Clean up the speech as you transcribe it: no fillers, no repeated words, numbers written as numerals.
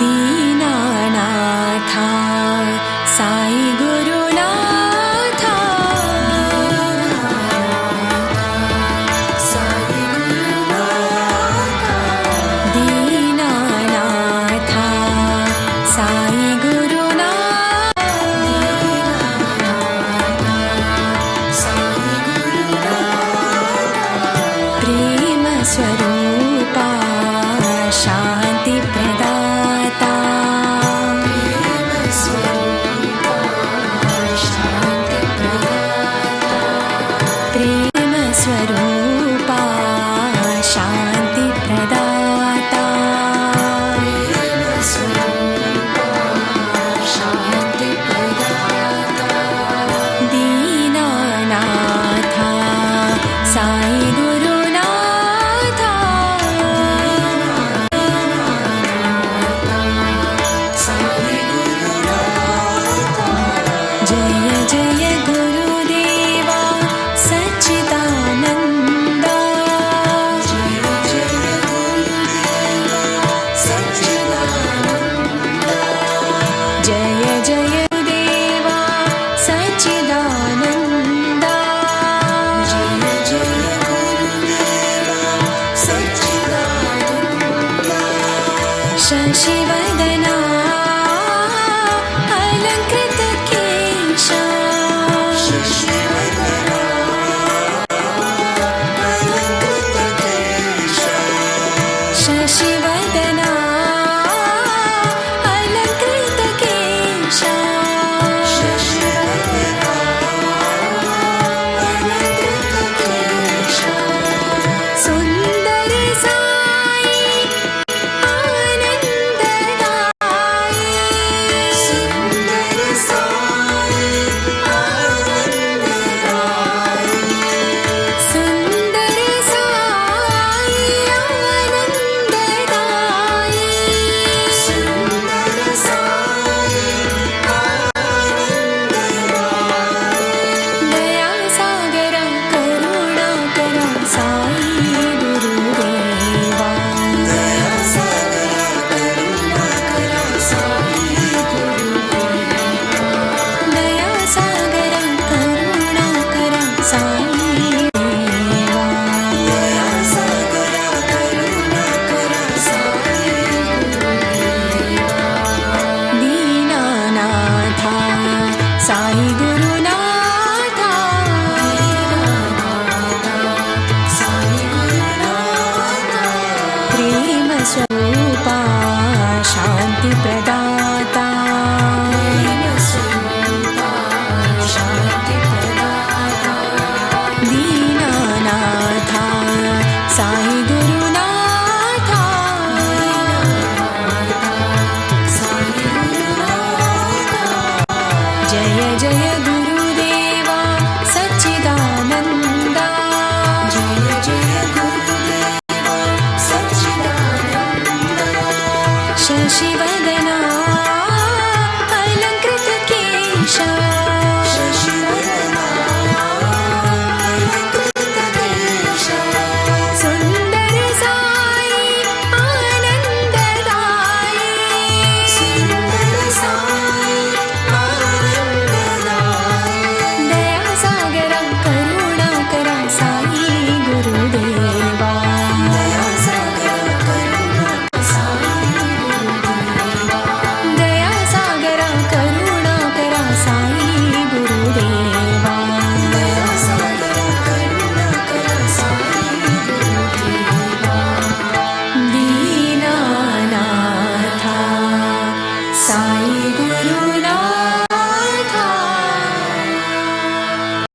दीनानाथा साई गुरुनाथा दीनानाथा साई गुरुनाथा प्रेम स्वरूपा शांति प्रदाता प्रेम स्वरूपा शांति प्रदाता दीनानाथा साई गुरुनाथा जय जय गुरुदेवा सच्चिदानंदा जय जय गुरुदेवा सच्चिदानंदा शशिवदना अलंकृत केशा शशिवदना अलंकृत केशा सुंदर साई आनंददायी सुंदर साई आनंददायी दया सागर करुणाकर साई गुरुदेवा दया सागर करुणाकर साई देवा दीनानाथा साई गुरुनाथा प्रेम स्वरूपा शांति प्रदाता दीनानाथा साई गुरुनाथा जय जय गुरुदेवा सच्चिदानंदा शशिवदना